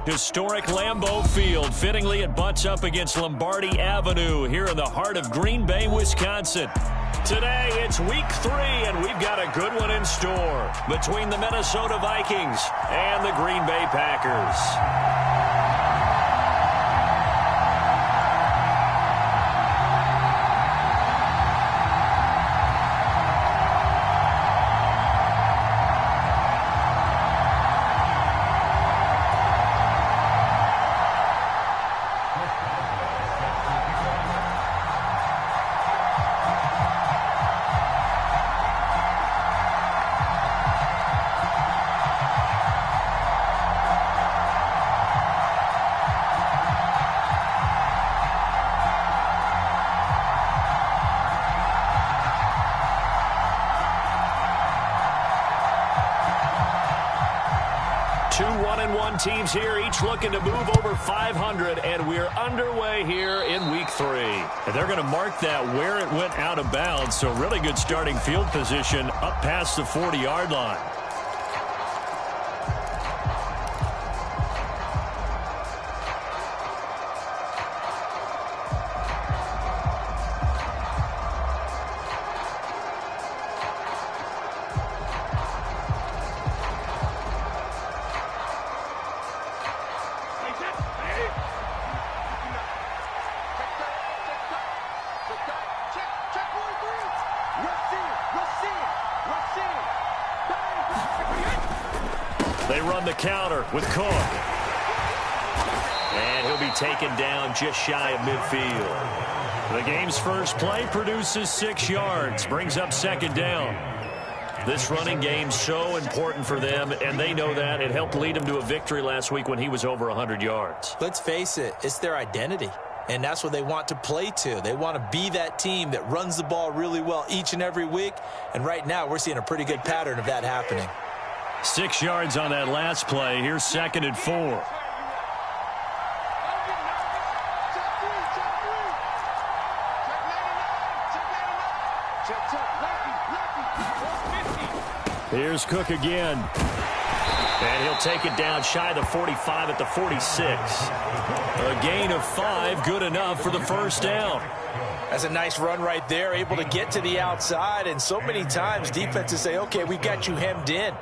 Historic Lambeau Field. Fittingly, it butts up against Lombardi Avenue here in the heart of Green Bay, Wisconsin. Today, it's week 3, and we've got a good one in store between the Minnesota Vikings and the Green Bay Packers. Two 1-1 teams here, each looking to move over 500, and we're underway here in week 3. And they're going to mark that where it went out of bounds, so really good starting field position up past the 40-yard line. They run the counter with Cook. And he'll be taken down just shy of midfield. The game's first play produces 6 yards, brings up second down. This running game's so important for them, and they know that. It helped lead them to a victory last week when he was over 100 yards. Let's face it, it's their identity. And that's what they want to play to. They want to be that team that runs the ball really well each and every week. And right now, we're seeing a pretty good pattern of that happening. 6 yards on that last play. Here's 2nd and 4. Here's Cook again. And he'll take it down shy of the 45 at the 46. A gain of 5, good enough for the first down. That's a nice run right there, able to get to the outside. And so many times defenses say, okay, we got you hemmed in.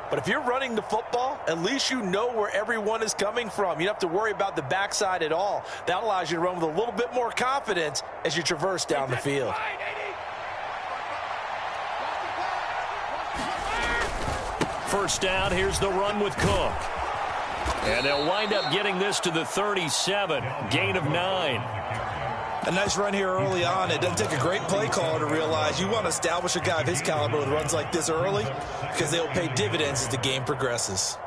But if you're running the football, at least you know where everyone is coming from. You don't have to worry about the backside at all. That allows you to run with a little bit more confidence as you traverse down the field. First down, here's the run with Cook. And they'll wind up getting this to the 37, gain of 9. A nice run here early on. It doesn't take a great play caller to realize you want to establish a guy of his caliber with runs like this early because they'll pay dividends as the game progresses.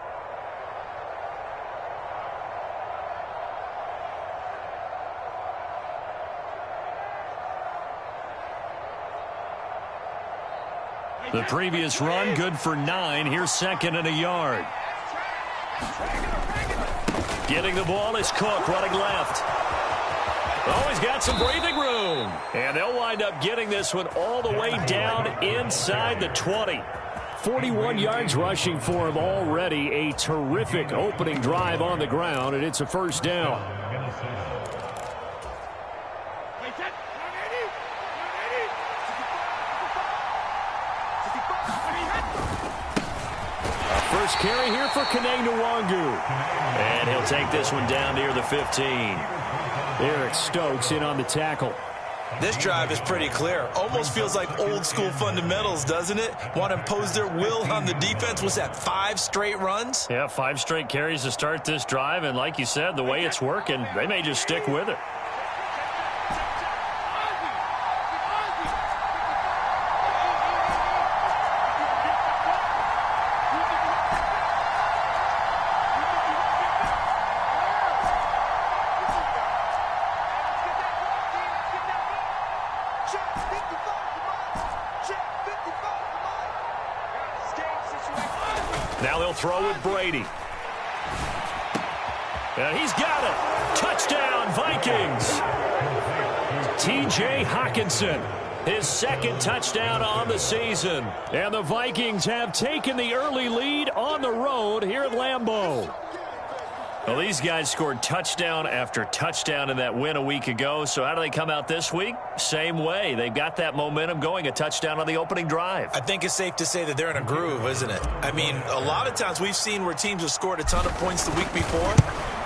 The previous run, good for 9. Here's 2nd and a yard. Getting the ball is Cook, running left. Oh, he's got some breathing room. And they'll wind up getting this one all the way down inside the 20. 41 yards rushing for him already. A terrific opening drive on the ground, and it's a first down. First carry here for Kene Nwangu. And he'll take this one down near the 15. Eric Stokes in on the tackle. This drive is pretty clear. Almost feels like old school fundamentals, doesn't it? Want to impose their will on the defense. Was that 5 straight runs? Yeah, 5 straight carries to start this drive. And like you said, the way it's working, they may just stick with it. Now they'll throw with Brady. And he's got it. Touchdown, Vikings. T.J. Hockenson, his 2nd touchdown on the season. And the Vikings have taken the early lead on the road here at Lambeau. Well, these guys scored touchdown after touchdown in that win a week ago. So how do they come out this week? Same way. They've got that momentum going, a touchdown on the opening drive. I think it's safe to say that they're in a groove, isn't it? I mean, a lot of times we've seen where teams have scored a ton of points the week before.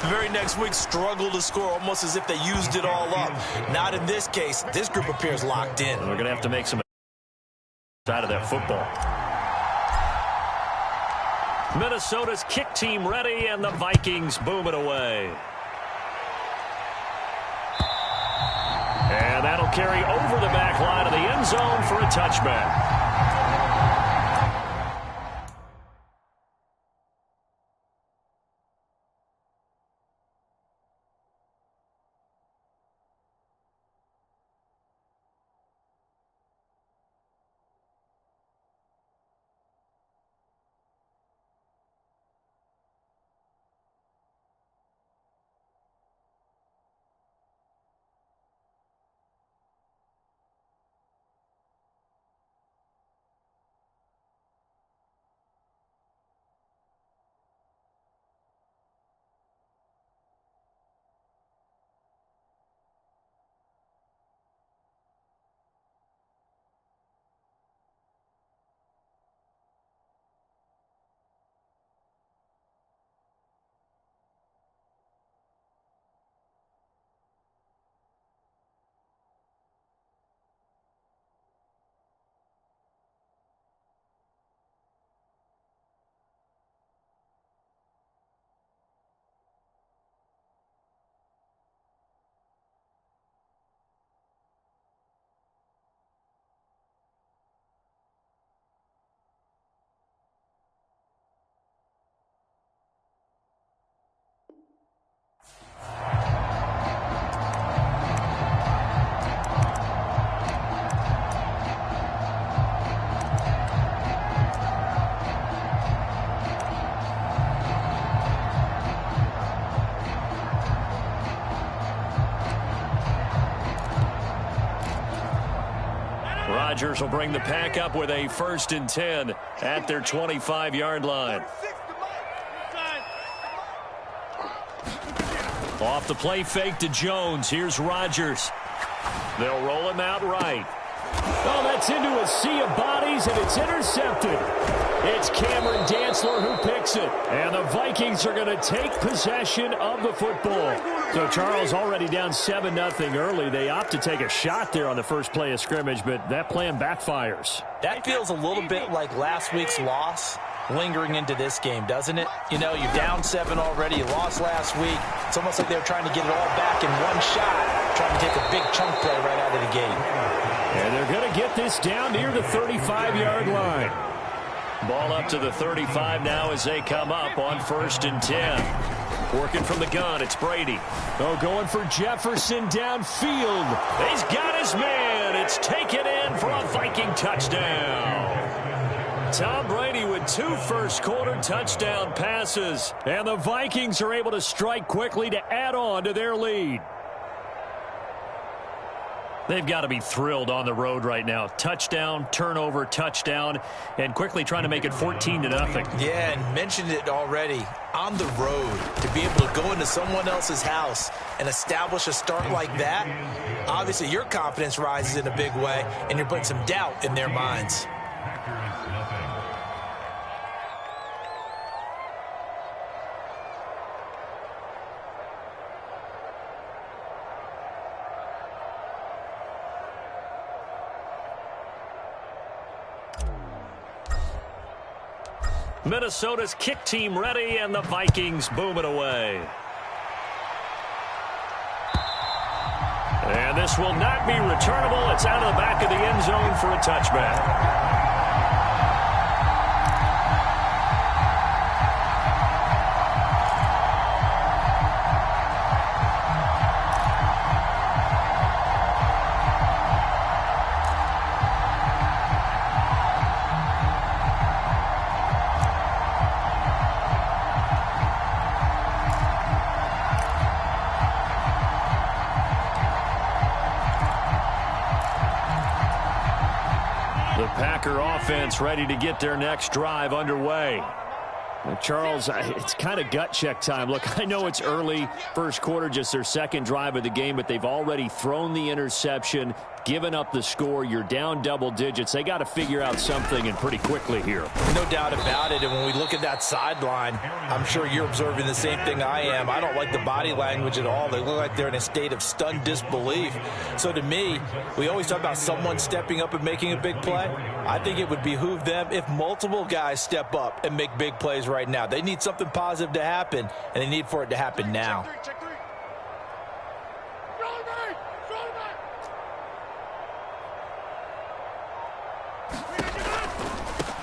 The very next week struggle to score almost as if they used it all up. Not in this case. This group appears locked in. We're going to have to make some out of that football. Minnesota's kick team ready, and the Vikings boom it away. And that'll carry over the back line of the end zone for a touchback. Rodgers will bring the pack up with a 1st and 10 at their 25-yard line. Off the play fake to Jones. Here's Rodgers. They'll roll him out right. Oh, that's into a sea of bodies, and it's intercepted. It's Cameron Dantzler who picks it. And the Vikings are going to take possession of the football. So Charles already down 7-0 early. They opt to take a shot there on the first play of scrimmage, but that plan backfires. That feels a little bit like last week's loss lingering into this game, doesn't it? You know, you're down 7 already. You lost last week. It's almost like they're trying to get it all back in one shot, trying to take a big chunk play right out of the gate. And they're going to get this down near the 35-yard line. Ball up to the 35 now as they come up on 1st and 10. Working from the gun, it's Brady. Oh, going for Jefferson downfield. He's got his man. It's taken in for a Viking touchdown. Tom Brady with 2 first-quarter touchdown passes. And the Vikings are able to strike quickly to add on to their lead. They've got to be thrilled on the road right now. Touchdown, turnover, touchdown, and quickly trying to make it 14-0. Yeah, and mentioned it already. On the road, to be able to go into someone else's house and establish a start like that, obviously your confidence rises in a big way, and you're putting some doubt in their minds. Minnesota's kick team ready, and the Vikings boom it away. And this will not be returnable. It's out of the back of the end zone for a touchback. Packer offense ready to get their next drive underway. Charles, it's kind of gut check time. Look, I know it's early, first quarter, just their second drive of the game, but they've already thrown the interception, given up the score. You're down double digits. They got to figure out something, and pretty quickly here. No doubt about it. And when we look at that sideline, I'm sure you're observing the same thing I am. I don't like the body language at all. They look like they're in a state of stunned disbelief. So to me, we always talk about someone stepping up and making a big play. I think it would behoove them if multiple guys step up and make big plays right now. They need something positive to happen, and they need for it to happen now.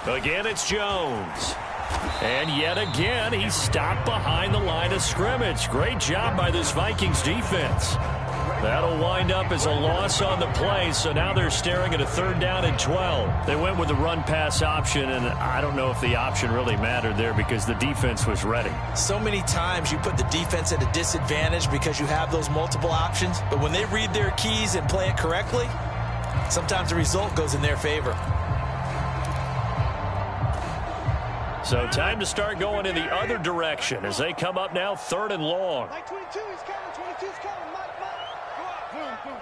Again, it's Jones. And yet again, he's stopped behind the line of scrimmage. Great job by this Vikings defense. That'll wind up as a loss on the play, so now they're staring at a 3rd down and 12. They went with the run-pass option, and I don't know if the option really mattered there because the defense was ready. So many times you put the defense at a disadvantage because you have those multiple options, but when they read their keys and play it correctly, sometimes the result goes in their favor. So time to start going in the other direction as they come up now 3rd and long. Mike 22, he's coming. 22's coming. Mike. Go up. Boom.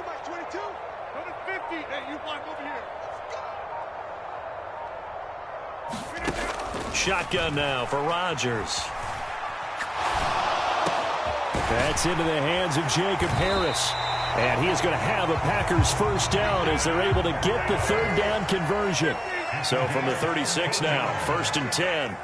Mike 22. Number 50. Hey, you Mike over here. Shotgun now for Rodgers. That's into the hands of Jacob Harris. And he is going to have a Packers first down as they're able to get the 3rd down conversion. So from the 36 now, 1st and 10.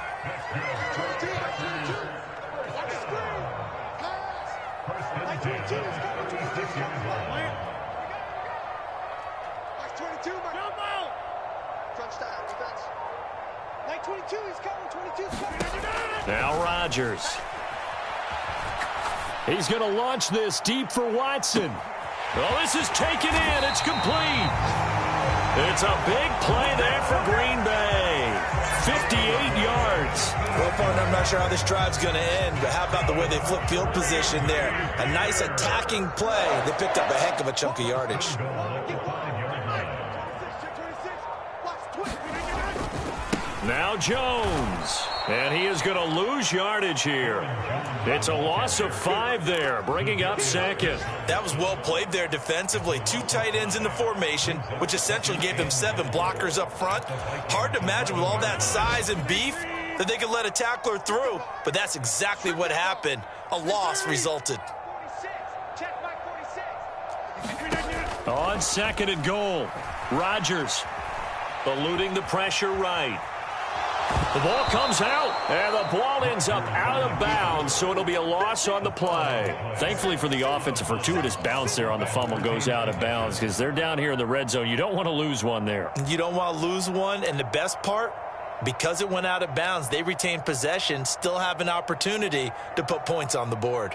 Now Rodgers. He's going to launch this deep for Watson. Well, this is taken in. It's complete. It's a big play there for Green Bay. 58 yards. Well, partner, I'm not sure how this drive's going to end, but how about the way they flip field position there? A nice attacking play. They picked up a heck of a chunk of yardage. Now Jones. And he is going to lose yardage here. It's a loss of 5 there, bringing up 2nd. That was well played there defensively. 2 tight ends in the formation, which essentially gave them 7 blockers up front. Hard to imagine with all that size and beef that they could let a tackler through, but that's exactly what happened. A loss resulted. On 2nd and goal, Rodgers eluding the pressure right. The ball comes out, and the ball ends up out of bounds, so it'll be a loss on the play. Thankfully for the offense, a fortuitous bounce there on the fumble goes out of bounds because they're down here in the red zone. You don't want to lose one there. You don't want to lose one, and the best part, because it went out of bounds, they retain possession, still have an opportunity to put points on the board.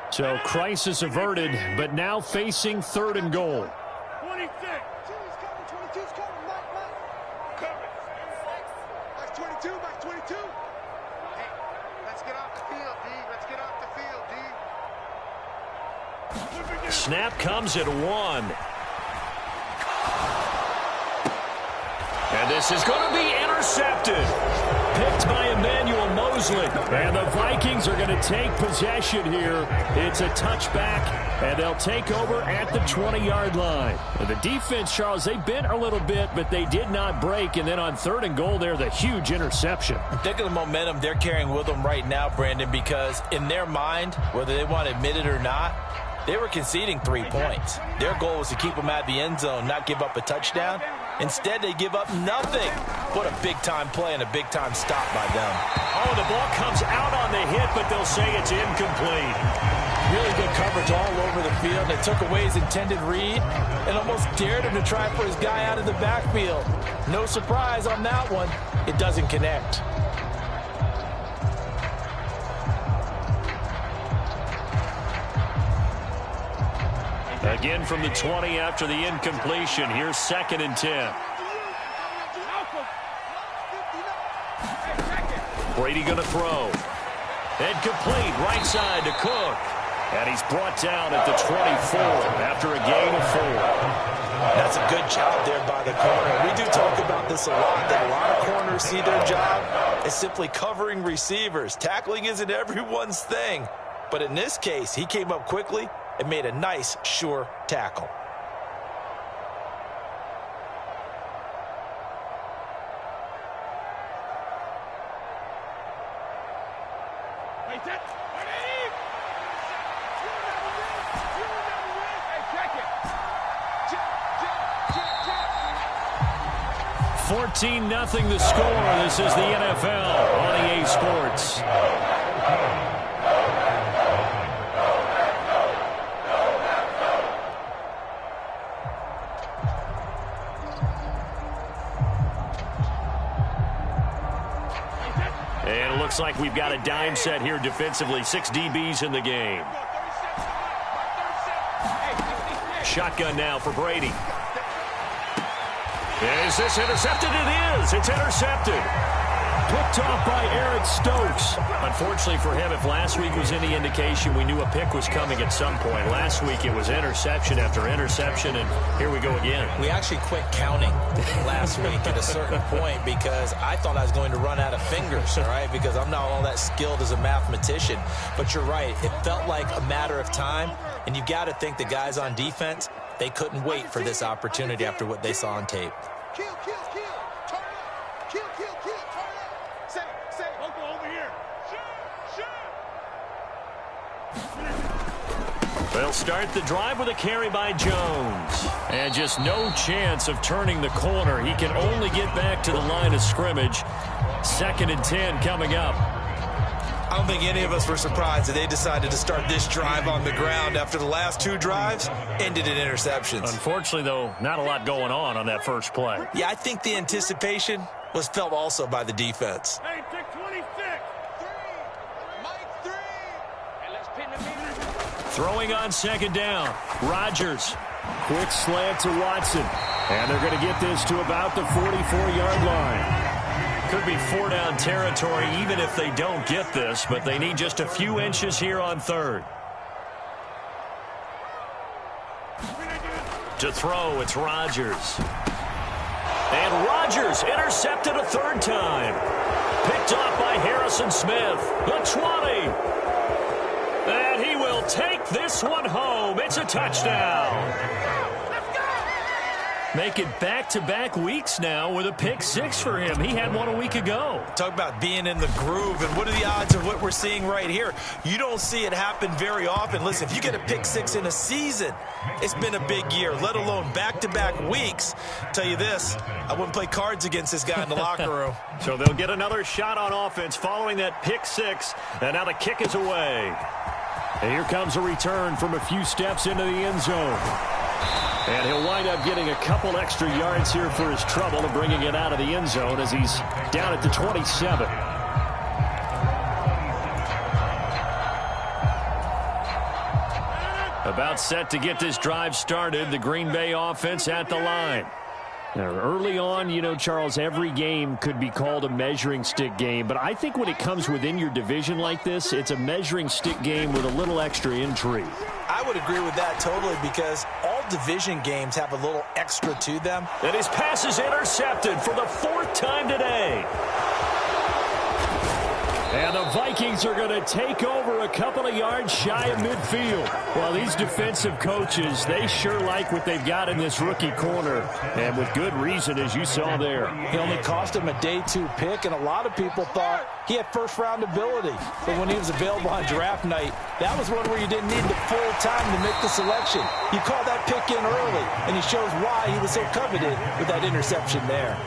So crisis averted, but now facing 3rd and goal. 26. 22's coming. Mike. Mike 22. Mike 22. Hey, let's get off the field, D. Let's get off the field, D. Snap comes at 1. And this is going to be intercepted. Picked by Emmanuel Mosley. And the Vikings are going to take possession here. It's a touchback, and they'll take over at the 20-yard line. And the defense, Charles, they bent a little bit, but they did not break. And then on 3rd and goal there, the huge interception. Think of the momentum they're carrying with them right now, Brandon, because in their mind, whether they want to admit it or not, they were conceding 3 points. Their goal was to keep them at the end zone, not give up a touchdown. Instead, they give up nothing. What a big-time play and a big-time stop by them. Oh, the ball comes out on the hit, but they'll say it's incomplete. Really good coverage all over the field. They took away his intended read and almost dared him to try for his guy out of the backfield. No surprise on that one. It doesn't connect. Again from the 20 after the incompletion. Here's 2nd and 10. Brady going to throw. And complete right side to Cook. And he's brought down at the 24 after a gain of 4. That's a good job there by the corner. We do talk about this a lot, that a lot of corners see their job as simply covering receivers. Tackling isn't everyone's thing. But in this case, he came up quickly and made a nice, sure tackle. Wait, that. 14-0 the score. This is the NFL on EA Sports. And it looks like we've got a dime set here defensively. 6 DBs in the game. Shotgun now for Brady. Is this intercepted? It is. It's intercepted. Picked off by Eric Stokes. Unfortunately for him, if last week was any indication, we knew a pick was coming at some point. Last week it was interception after interception, and here we go again. We actually quit counting last week at a certain point because I thought I was going to run out of fingers, all right, because I'm not all that skilled as a mathematician. But you're right. It felt like a matter of time, and you got to think the guys on defense, they couldn't wait for this opportunity after what they saw on tape. Kill, kill, kill. Turn it up. Kill, kill, kill. Turn it up. Say, Uncle, over here. Shoot. They'll start the drive with a carry by Jones. And just no chance of turning the corner. He can only get back to the line of scrimmage. 2nd and 10 coming up. I don't think any of us were surprised that they decided to start this drive on the ground after the last 2 drives ended in interceptions. Unfortunately, though, not a lot going on that first play. Yeah, I think the anticipation was felt also by the defense. Hey, pick 26. 3. Mike 3. Hey, let's pin the meter. Throwing on 2nd down. Rodgers. Quick slant to Watson. And they're going to get this to about the 44-yard line. Could be 4-down territory even if they don't get this, but they need just a few inches here on 3rd. To throw, it's Rodgers. And Rodgers intercepted a 3rd time. Picked off by Harrison Smith. The 20. And he will take this one home. It's a touchdown. Make it back-to-back weeks now with a pick 6 for him. He had one a week ago. Talk about being in the groove, and what are the odds of what we're seeing right here? You don't see it happen very often. Listen, if you get a pick 6 in a season, it's been a big year, let alone back-to-back weeks. Tell you this, I wouldn't play cards against this guy in the locker room. So they'll get another shot on offense following that pick 6, and now the kick is away. And here comes a return from a few steps into the end zone. And he'll wind up getting a couple extra yards here for his trouble and bringing it out of the end zone as he's down at the 27. About set to get this drive started, the Green Bay offense at the line. Now, early on, you know, Charles, every game could be called a measuring stick game, but I think when it comes within your division like this, it's a measuring stick game with a little extra intrigue. I would agree with that totally because all division games have a little extra to them. And his pass is intercepted for the 4th time today. And the Vikings are going to take over a couple of yards shy of midfield. Well, these defensive coaches, they sure like what they've got in this rookie corner. And with good reason, as you saw there. He only cost him a day 2 pick, and a lot of people thought he had first-round ability. But when he was available on draft night, that was one where you didn't need the full time to make the selection. You called that pick in early, and he shows why he was so coveted with that interception there.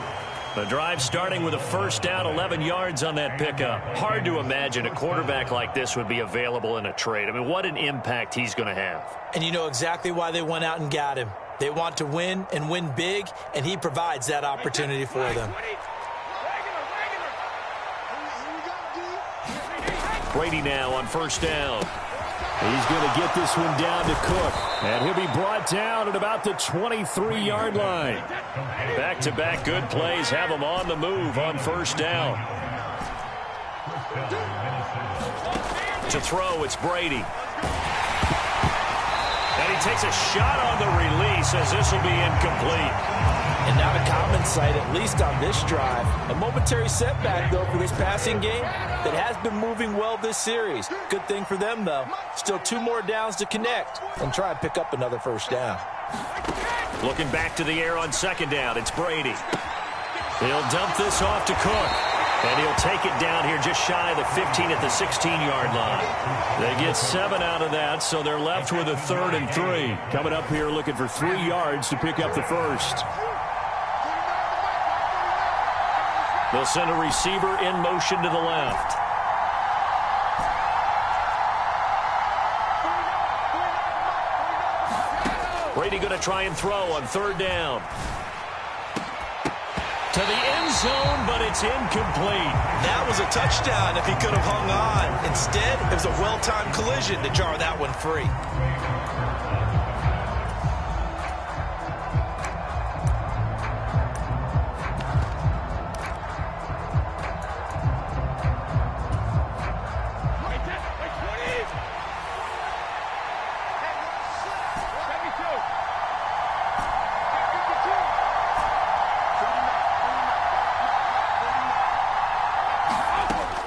The drive starting with a 1st down, 11 yards on that pickup. Hard to imagine a quarterback like this would be available in a trade. I mean, what an impact he's going to have. And you know exactly why they went out and got him. They want to win and win big, and he provides that opportunity for them. Brady now on 1st down. He's going to get this one down to Cook. And he'll be brought down at about the 23-yard line. Back-to-back good plays have him on the move on 1st down. To throw, it's Brady. And he takes a shot on the release as this will be incomplete. And not a common sight, at least on this drive. A momentary setback, though, for this passing game that has been moving well this series. Good thing for them, though. Still 2 more downs to connect and try and pick up another first down. Looking back to the air on second down, it's Brady. He'll dump this off to Cook. And he'll take it down here just shy of the 15 at the 16-yard line. They get 7 out of that, so they're left with a 3rd and 3. Coming up here looking for 3 yards to pick up the first. They'll send a receiver in motion to the left. Brady going to try and throw on 3rd down. To the end zone, but it's incomplete. That was a touchdown if he could have hung on. Instead, it was a well-timed collision to jar that one free.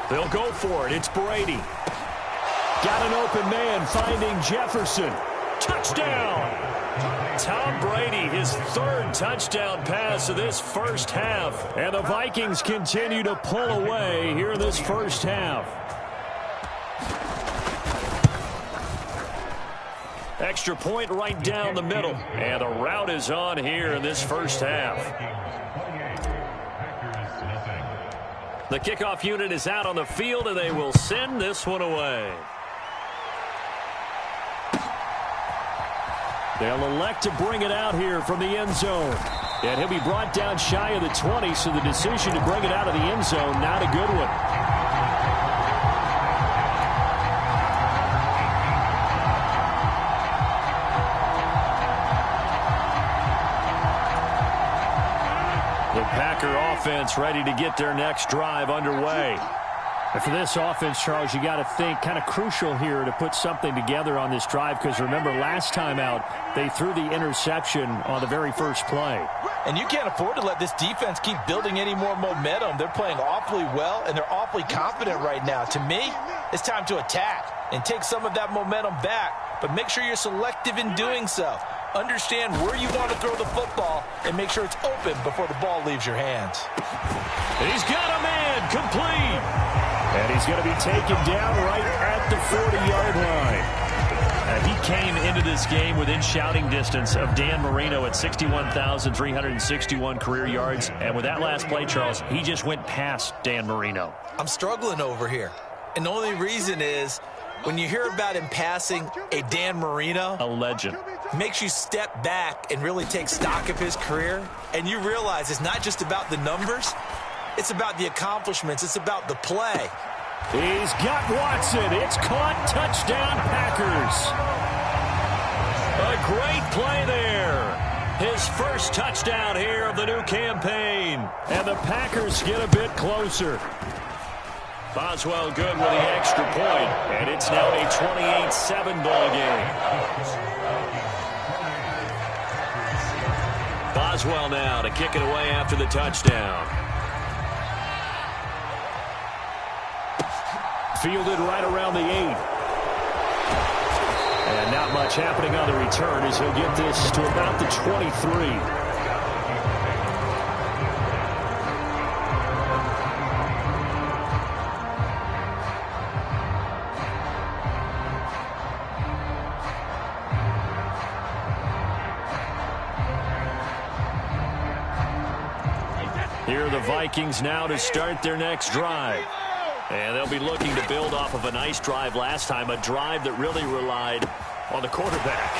They'll go for it. It's Brady. Got an open man finding Jefferson. Touchdown! Tom Brady, his 3rd touchdown pass of this first half. And the Vikings continue to pull away here in this first half. Extra point right down the middle. And the route is on here in this first half. The kickoff unit is out on the field, and they will send this one away. They'll elect to bring it out here from the end zone. And he'll be brought down shy of the 20, so the decision to bring it out of the end zone, not a good one. The Packer offense ready to get their next drive underway. And for this offense, Charles, you got to think kind of crucial here to put something together on this drive, because remember last time out they threw the interception on the very first play. And you can't afford to let this defense keep building any more momentum. They're playing awfully well, and they're awfully confident right now. To me, it's time to attack and take some of that momentum back, but make sure you're selective in doing so. Understand where you want to throw the football and make sure it's open before the ball leaves your hands. He's got a man complete. And he's going to be taken down right at the 40-yard line. He came into this game within shouting distance of Dan Marino at 61,361 career yards. And with that last play, Charles, he just went past Dan Marino. I'm struggling over here. And the only reason is when you hear about him passing a Dan Marino, a legend, makes you step back and really take stock of his career. And you realize it's not just about the numbers. It's about the accomplishments. It's about the play. He's got Watson. It's caught. Touchdown, Packers. A great play there. His first touchdown here of the new campaign. And the Packers get a bit closer. Boswell good with the extra point. And it's now a 28-7 ball game. Boswell now to kick it away after the touchdown. Fielded right around the 8. And not much happening on the return as he'll get this to about the 23. Here are the Vikings now to start their next drive. And they'll be looking to build off of a nice drive last time, a drive that really relied on the quarterback.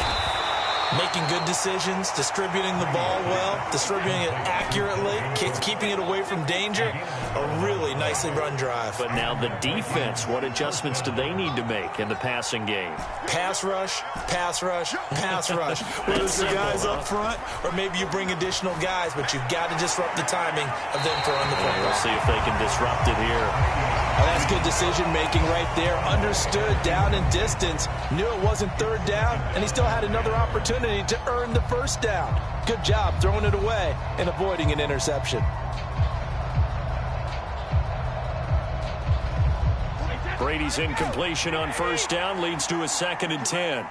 Making good decisions, distributing the ball well, distributing it accurately, keeping it away from danger. A really nicely run drive. But now the defense, what adjustments do they need to make in the passing game? Pass rush, pass rush, pass rush. Whether it's the guys up front or maybe you bring additional guys, but you've got to disrupt the timing of them throwing the football. We'll see if they can disrupt it here. Oh, that's good decision-making right there. Understood down and distance. Knew it wasn't third down, and he still had another opportunity to earn the first down. Good job throwing it away and avoiding an interception. Brady's incompletion on first down leads to a 2nd and 10.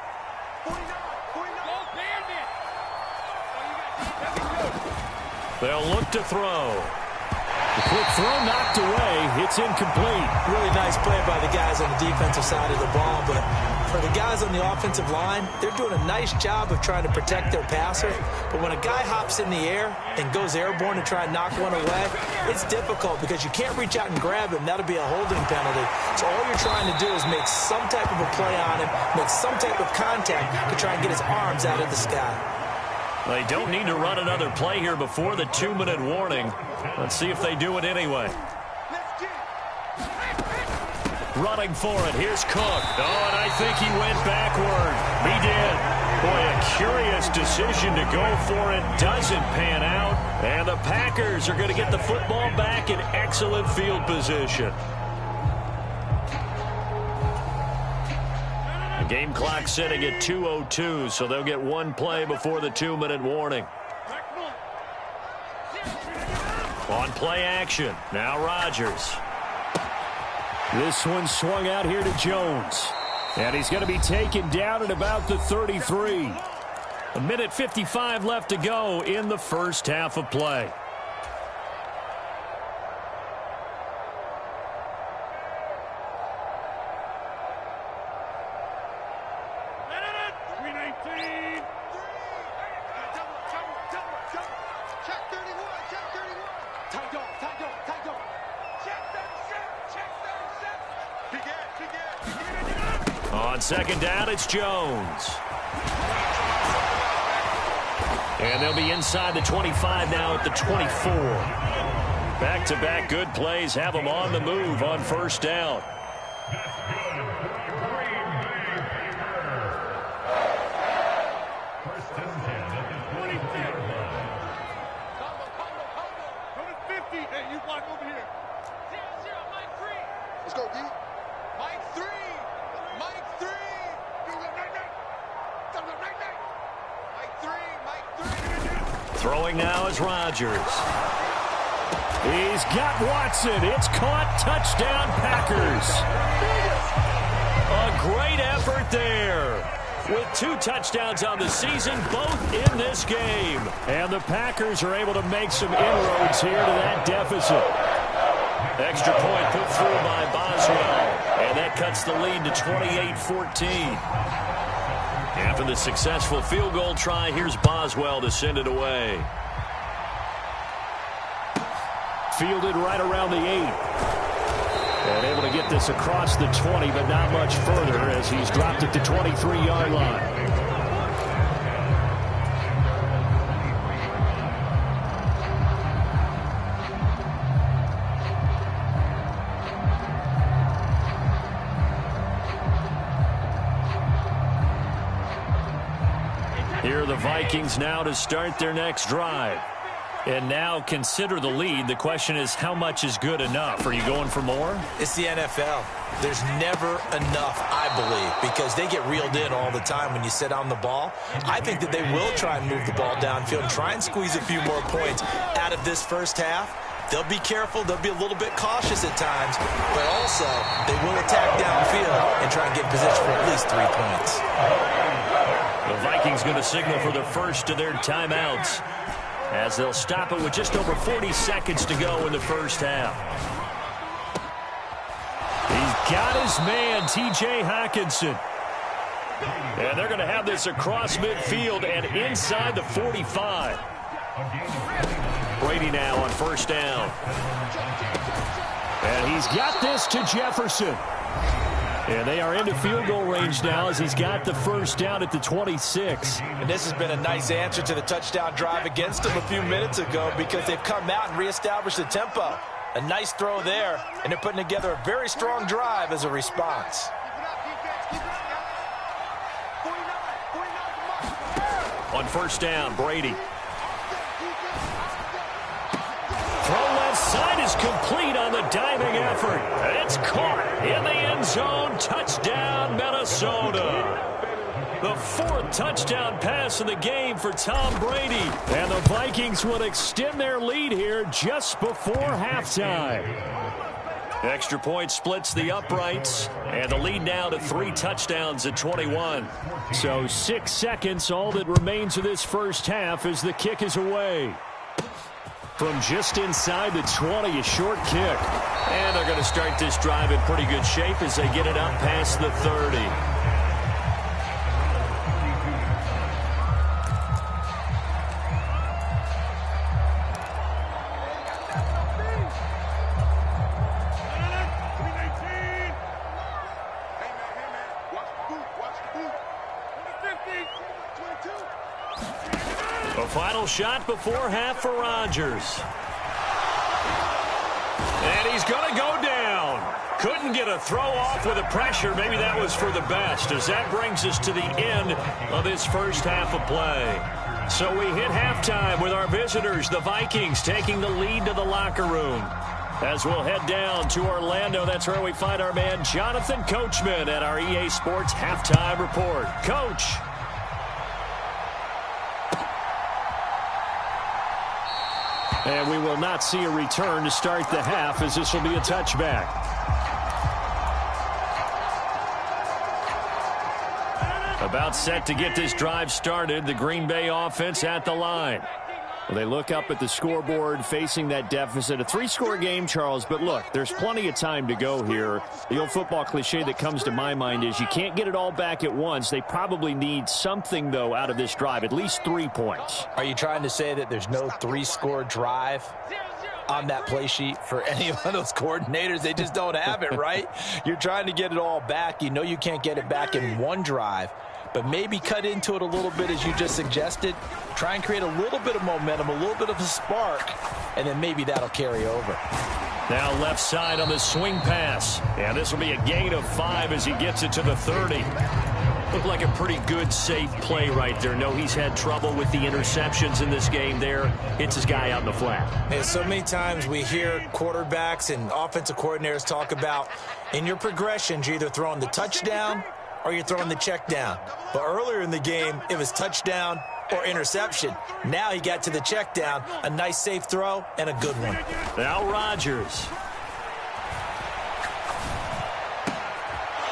They'll look to throw. The quick throw knocked away. It's incomplete. Really nice play by the guys on the defensive side of the ball, but for the guys on the offensive line, they're doing a nice job of trying to protect their passer. But when a guy hops in the air and goes airborne to try and knock one away, it's difficult because you can't reach out and grab him. That'll be a holding penalty. So all you're trying to do is make some type of a play on him, make some type of contact to try and get his arms out of the sky. They don't need to run another play here before the 2-minute warning. Let's see if they do it anyway. Running for it. Here's Cook. Oh, and I think he went backward. He did. Boy, a curious decision to go for it. Doesn't pan out. And the Packers are going to get the football back in excellent field position. The game clock setting at 2:02, so they'll get one play before the 2-minute warning. On play action, now Rodgers. This one swung out here to Jones. And he's going to be taken down at about the 33. 1:55 left to go in the first half of play. On second down, it's Jones. And they'll be inside the 25 now at the 24. Back-to-back good plays have them on the move on first down. Let's go, D. Mike 3. Mike 3. Throwing now is Rodgers. He's got Watson. It's caught. Touchdown, Packers. A great effort there. With 2 touchdowns on the season, both in this game. And the Packers are able to make some inroads here to that deficit. Extra point put through by Boswell. And that cuts the lead to 28-14. After the successful field goal try, here's Boswell to send it away. Fielded right around the 8. And able to get this across the 20, but not much further as he's dropped at the 23-yard line. Here are the Vikings now to start their next drive. And now consider the lead. The question is, how much is good enough? Are you going for more? It's the NFL. There's never enough, I believe, because they get reeled in all the time when you sit on the ball. I think that they will try and move the ball downfield and try and squeeze a few more points out of this first half. They'll be careful. They'll be a little bit cautious at times, but also they will attack downfield and try and get position for at least 3 points. The Vikings going to signal for the first of their timeouts as they'll stop it with just over 40 seconds to go in the first half. He's got his man, T.J. Hockenson. And they're going to have this across midfield and inside the 45. Brady now on first down. And he's got this to Jefferson. And they are into field goal range now as he's got the first down at the 26. And this has been a nice answer to the touchdown drive against them a few minutes ago because they've come out and reestablished the tempo. A nice throw there, and they're putting together a very strong drive as a response. On first down, Brady. Throw left side is complete on the a diving effort. It's caught in the end zone. Touchdown, Minnesota. The fourth touchdown pass in the game for Tom Brady. And the Vikings would extend their lead here just before halftime. Extra point splits the uprights. And the lead now to 3 touchdowns at 21. So 6 seconds, all that remains of this first half as the kick is away. From just inside the 20, a short kick. And they're going to start this drive in pretty good shape as they get it up past the 30. A final shot before half for Rodgers. And he's going to go down. Couldn't get a throw off with the pressure. Maybe that was for the best, as that brings us to the end of this first half of play. So we hit halftime with our visitors, the Vikings, taking the lead to the locker room. As we'll head down to Orlando, that's where we find our man Jonathan Coachman at our EA Sports Halftime Report. Coach. And we will not see a return to start the half, as this will be a touchback. About set to get this drive started, the Green Bay offense at the line. Well, they look up at the scoreboard facing that deficit. A 3-score game, Charles, but look, there's plenty of time to go here. The old football cliche that comes to my mind is you can't get it all back at once. They probably need something, though, out of this drive, at least 3 points. Are you trying to say that there's no 3-score drive on that play sheet for any of those coordinators? They just don't have it, right? You're trying to get it all back. You know you can't get it back in one drive. But maybe cut into it a little bit, as you just suggested. Try and create a little bit of momentum, a little bit of a spark, and then maybe that'll carry over. Now left side on the swing pass. And this will be a gain of 5 as he gets it to the 30. Looked like a pretty good, safe play right there. No, he's had trouble with the interceptions in this game there. Hits his guy out in the flat. And so many times we hear quarterbacks and offensive coordinators talk about, in your progressions, you're either throwing the touchdown or you're throwing the check down. But earlier in the game, it was touchdown or interception. Now he got to the check down, a nice safe throw, and a good one. Now Rodgers.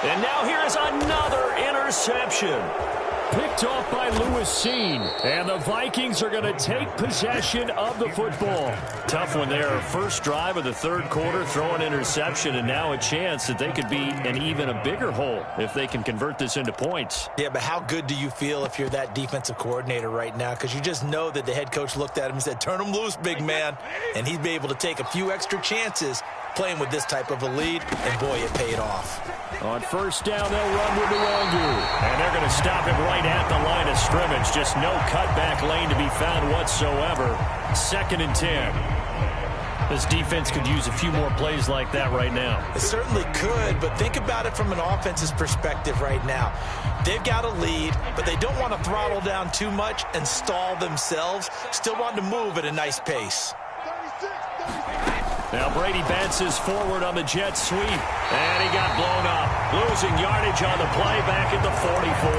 And now here is another interception. Picked off by Lewis Seen. And the Vikings are going to take possession of the football. Tough one there. First drive of the third quarter, throw an interception, and now a chance that they could be in even a bigger hole if they can convert this into points. Yeah, but how good do you feel if you're that defensive coordinator right now? Because you just know that the head coach looked at him and said, turn him loose, big man. And he'd be able to take a few extra chances playing with this type of a lead, and boy, it paid off. On first down, they'll run with Nwangu. And they're going to stop him right at the line of scrimmage. Just no cutback lane to be found whatsoever. 2nd and 10. This defense could use a few more plays like that right now. It certainly could, but think about it from an offense's perspective right now. They've got a lead, but they don't want to throttle down too much and stall themselves. Still want to move at a nice pace. Now Brady bounces forward on the jet sweep, and he got blown up. Losing yardage on the play back at the 44.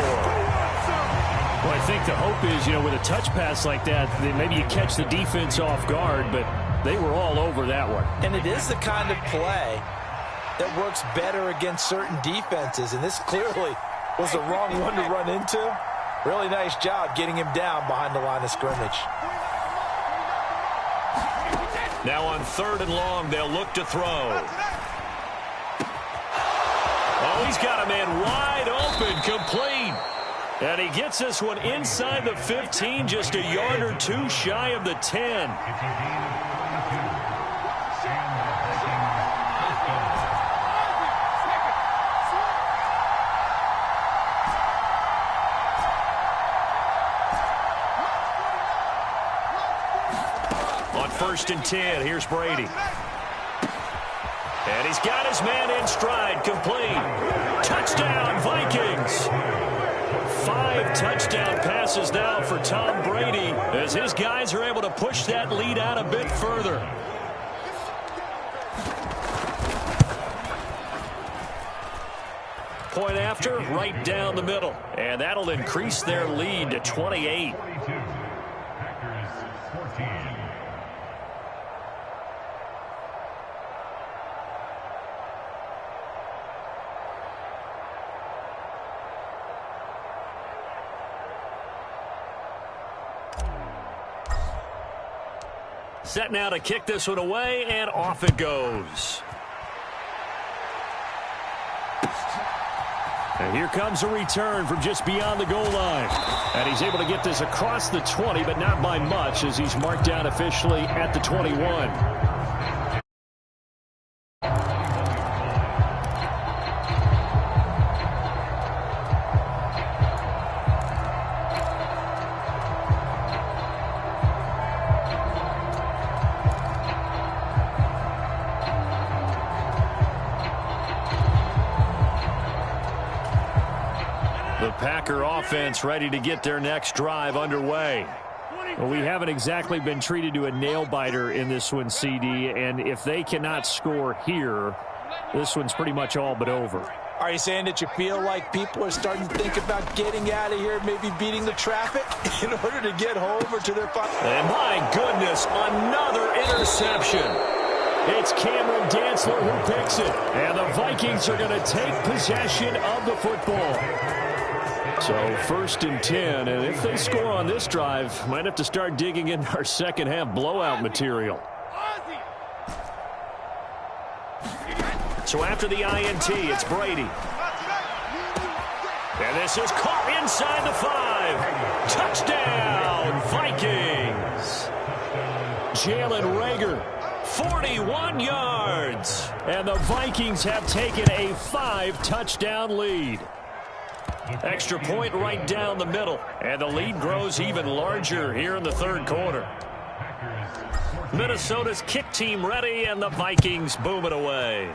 Well, I think the hope is, with a touch pass like that, maybe you catch the defense off guard, but they were all over that one. And it is the kind of play that works better against certain defenses, and this clearly was the wrong one to run into. Really nice job getting him down behind the line of scrimmage. Now on 3rd and long, they'll look to throw. Oh, he's got a man wide open, complete. And he gets this one inside the 15, just a yard or 2 shy of the 10. On 1st and 10, here's Brady. And he's got his man in stride, complete. Touchdown, Vikings. 5 touchdown passes now for Tom Brady as his guys are able to push that lead out a bit further. point after, right down the middle. And that'll increase their lead to 28. Set now to kick this one away, and off it goes. And here comes a return from just beyond the goal line. And he's able to get this across the 20, but not by much, as he's marked down officially at the 21. The Packer offense ready to get their next drive underway. Well, we haven't exactly been treated to a nail-biter in this one, CD, and if they cannot score here, this one's pretty much all but over. Are you saying that you feel like people are starting to think about getting out of here, maybe beating the traffic in order to get home or to their final? And my goodness, another interception. It's Cameron Dantzler who picks it, and the Vikings are going to take possession of the football. So 1st and 10, and if they score on this drive, might have to start digging in our second half blowout material. So after the INT, it's Brady. And this is caught inside the 5. Touchdown, Vikings. Jalen Reagor, 41 yards. And the Vikings have taken a 5-touchdown lead. Extra point right down the middle. And the lead grows even larger here in the third quarter. Minnesota's kick team ready, and the Vikings boom it away.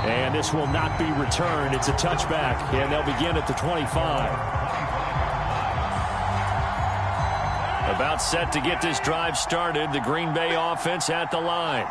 And this will not be returned. It's a touchback, and they'll begin at the 25. About set to get this drive started. The Green Bay offense at the line.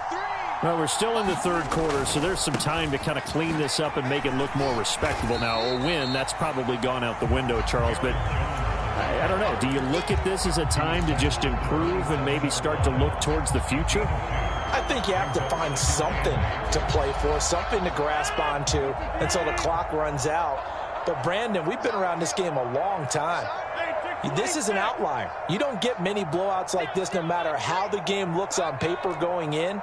Well, we're still in the third quarter, so there's some time to kind of clean this up and make it look more respectable now. A win, that's probably gone out the window, Charles, but I don't know. Do you look at this as a time to just improve and maybe start to look towards the future? I think you have to find something to play for, something to grasp onto until the clock runs out. But, Brandon, we've been around this game a long time. This is an outlier. You don't get many blowouts like this no matter how the game looks on paper going in.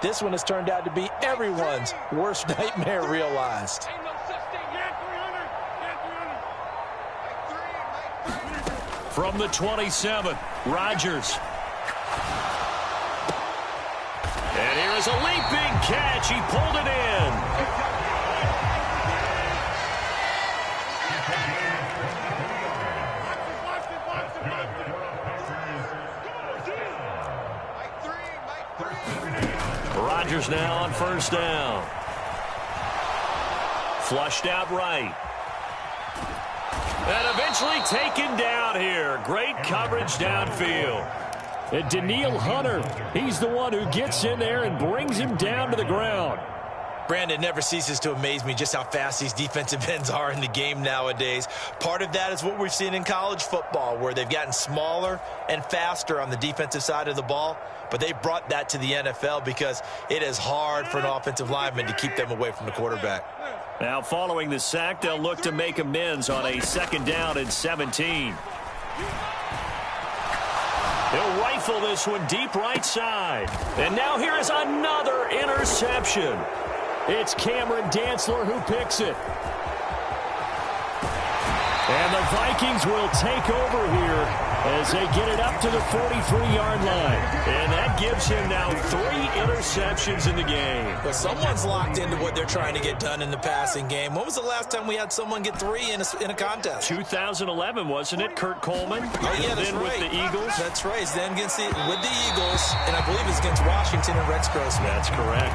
This one has turned out to be everyone's worst nightmare realized. From the 27, Rodgers. And here is a leaping catch. He pulled it in. Rodgers now on first down. Flushed out right. And eventually taken down here. Great coverage downfield. And Danielle Hunter, he's the one who gets in there and brings him down to the ground. Brandon, never ceases to amaze me just how fast these defensive ends are in the game nowadays. Part of that is what we've seen in college football, where they've gotten smaller and faster on the defensive side of the ball. But they brought that to the NFL because it is hard for an offensive lineman to keep them away from the quarterback. Now, following the sack, they'll look to make amends on a 2nd down and 17. He'll rifle this one deep right side. And now here is another interception. It's Cameron Dantzler who picks it. And the Vikings will take over here as they get it up to the 43-yard line. And that gives him now 3 interceptions in the game. But someone's locked into what they're trying to get done in the passing game. When was the last time we had someone get 3 in a contest? 2011, wasn't it? Kurt Coleman. Oh, yeah, that's then right. With the Eagles. That's right. Then with the Eagles, and I believe it's against Washington and Rex Grossman. That's correct.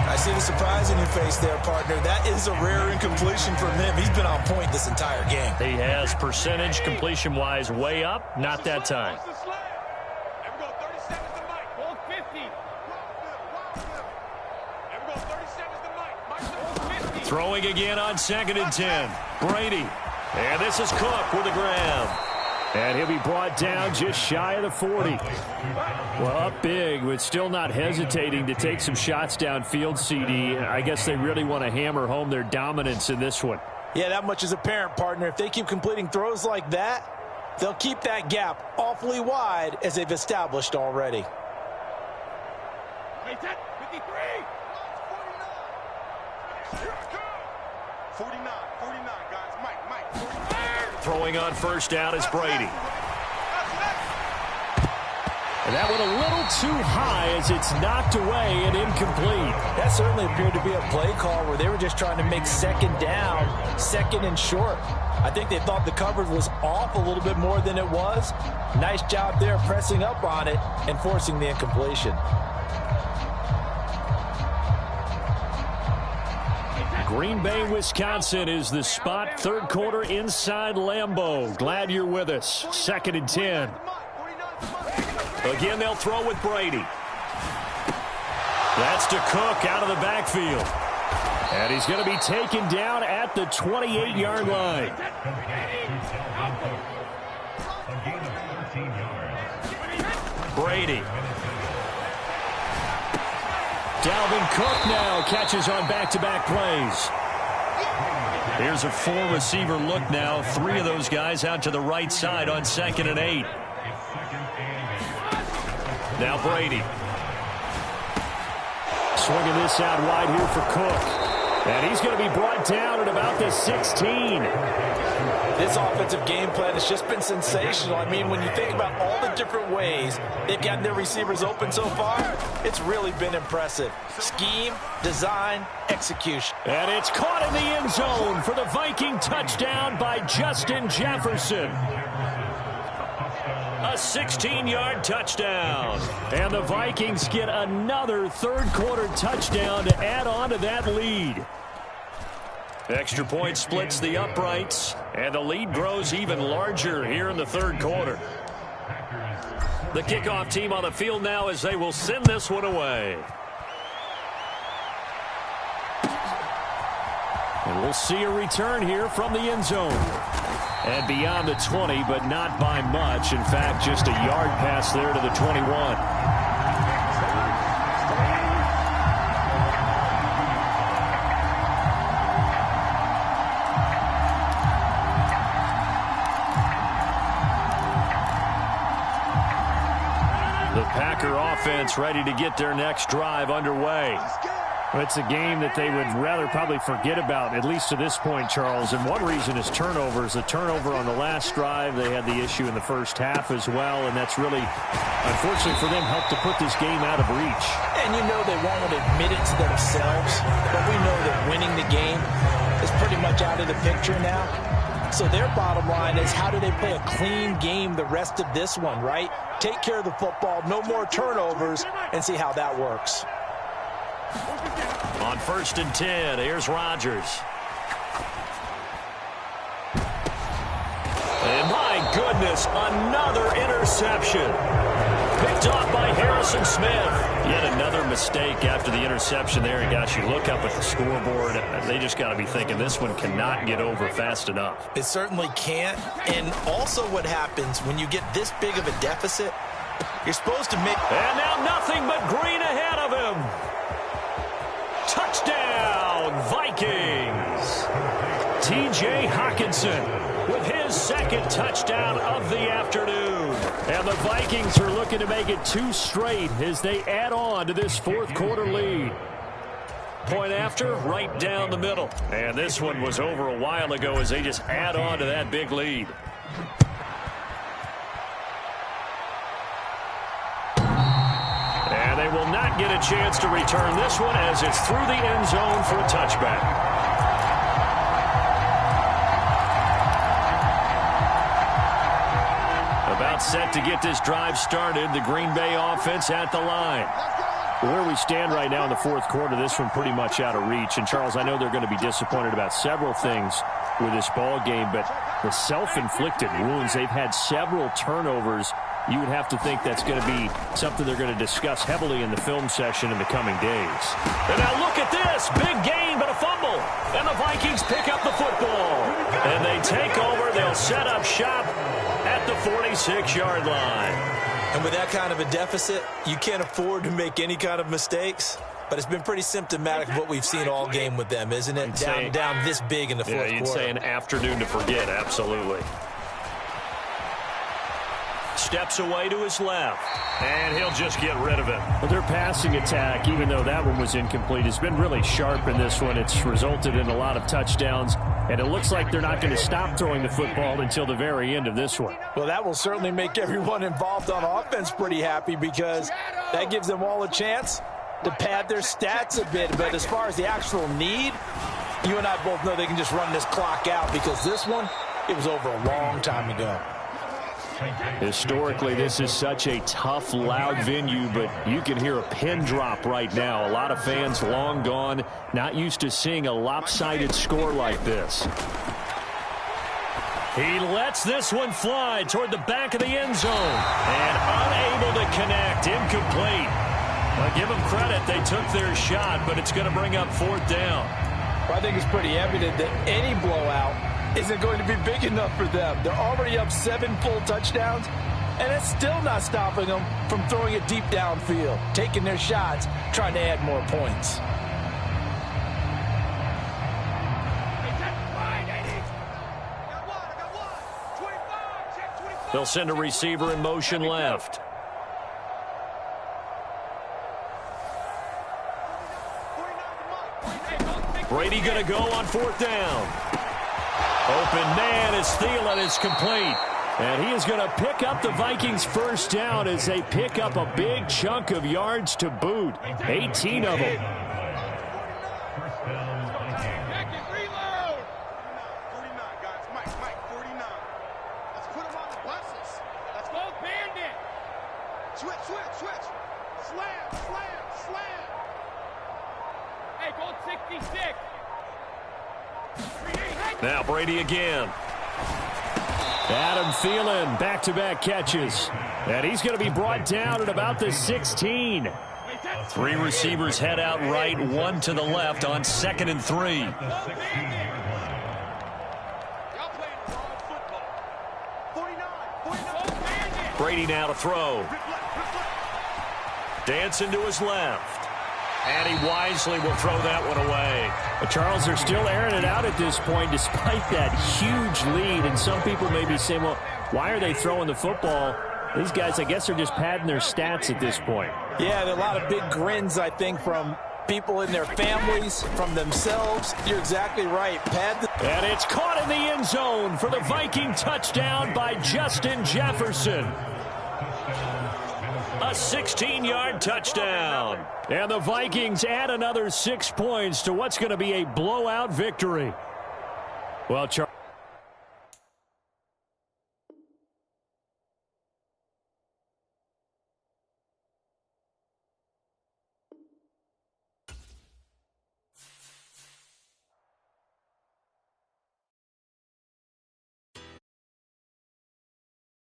I see the surprise in your face there, partner. That is a rare incompletion from him. He's been on point this entire game. He has percentage completion-wise way up. Not that time. Throwing again on 2nd and 10. Brady. And this is Cook with a grab. And he'll be brought down just shy of the 40. Well, up big, but still not hesitating to take some shots downfield, CD. I guess they really want to hammer home their dominance in this one. Yeah, that much is apparent, partner. If they keep completing throws like that, they'll keep that gap awfully wide as they've established already. 53. 49, guys. Mike. 49. Throwing on first down is Brady. And that went a little too high as it's knocked away and incomplete. That certainly appeared to be a play call where they were just trying to make 2nd down, 2nd and short. I think they thought the coverage was off a little bit more than it was. Nice job there pressing up on it and forcing the incompletion. Green Bay, Wisconsin is the spot. 3rd quarter inside Lambeau. Glad you're with us. 2nd and 10. Again, they'll throw with Brady. That's to Cook out of the backfield. And he's going to be taken down at the 28-yard line. Brady. Dalvin Cook now catches on back-to-back plays. Here's a 4-receiver look now. 3 of those guys out to the right side on 2nd and 8. Now Brady. Swinging this out wide here for Cook. And he's going to be brought down at about the 16. This offensive game plan has just been sensational. I mean, when you think about all the different ways they've gotten their receivers open so far, it's really been impressive. Scheme, design, execution. And it's caught in the end zone for the Viking touchdown by Justin Jefferson. A 16-yard touchdown. And the Vikings get another 3rd quarter touchdown to add on to that lead. Extra point splits the uprights, and the lead grows even larger here in the 3rd quarter. The kickoff team on the field now as they will send this one away. And we'll see a return here from the end zone. And beyond the 20, but not by much. In fact, just a yard pass there to the 21. The Packer offense ready to get their next drive underway. It's a game that they would rather probably forget about, at least to this point, Charles. And one reason is turnovers. A turnover on the last drive. They had the issue in the first half as well, and that's really, unfortunately for them, helped to put this game out of reach. And you know they won't admit it to themselves, but we know that winning the game is pretty much out of the picture now. So their bottom line is, how do they play a clean game the rest of this one, right? Take care of the football, no more turnovers, and see how that works. On 1st and 10, here's Rodgers. And my goodness, another interception. Picked off by Harrison Smith. Yet another mistake after the interception there. And gosh, you look up at the scoreboard, they just got to be thinking this one cannot get over fast enough. It certainly can't. And also what happens when you get this big of a deficit, you're supposed to make... And now nothing but green ahead of him. Touchdown, Vikings. T.J. Hockenson with his 2nd touchdown of the afternoon. And the Vikings are looking to make it 2 straight as they add on to this 4th quarter lead. Point after, right down the middle. And this one was over a while ago as they just add on to that big lead. And they will not get a chance to return this one as it's through the end zone for a touchback. About set to get this drive started. The Green Bay offense at the line. Where we stand right now in the 4th quarter, this one pretty much out of reach. And, Charles, I know they're going to be disappointed about several things with this ball game, but the self-inflicted wounds, they've had several turnovers you would have to think that's going to be something they're going to discuss heavily in the film session in the coming days. And now look at this. Big gain, but a fumble. And the Vikings pick up the football. And they take over. They'll set up shop at the 46-yard line. And with that kind of a deficit, you can't afford to make any kind of mistakes. But it's been pretty symptomatic of what we've seen all game with them, isn't it? Down this big in the fourth quarter. You'd say an afternoon to forget, absolutely. Steps away to his left, and he'll just get rid of it. Well, their passing attack, even though that one was incomplete, has been really sharp in this one. It's resulted in a lot of touchdowns, and it looks like they're not going to stop throwing the football until the very end of this one. Well, that will certainly make everyone involved on offense pretty happy because that gives them all a chance to pad their stats a bit. But as far as the actual need, you and I both know they can just run this clock out because this one, it was over a long time ago. Historically, this is such a tough, loud venue, but you can hear a pin drop right now. A lot of fans long gone, not used to seeing a lopsided score like this. He lets this one fly toward the back of the end zone and unable to connect, incomplete. Well, give them credit. They took their shot, but it's going to bring up 4th down. Well, I think it's pretty evident that any blowout isn't going to be big enough for them. They're already up 7 full touchdowns, and it's still not stopping them from throwing it deep downfield, taking their shots, trying to add more points. They'll send a receiver in motion left. Brady going to go on 4th down. Open man as Thielen is complete. And he is going to pick up the Vikings' first down as they pick up a big chunk of yards to boot. 18 of them. Now Brady again. Adam Thielen, back-to-back catches. And he's going to be brought down at about the 16. 3 receivers head out right, 1 to the left on 2nd and 3. Brady now to throw. Dancing to his left. And he wisely will throw that one away. But Charles, they're still airing it out at this point despite that huge lead. And some people may be saying, well, why are they throwing the football? These guys, I guess, are just padding their stats at this point. Yeah, there are a lot of big grins, I think, from people in their families, from themselves. You're exactly right. And it's caught in the end zone for the Viking touchdown by Justin Jefferson. A 16-yard touchdown. And the Vikings add another 6 points to what's going to be a blowout victory. Well, Charles.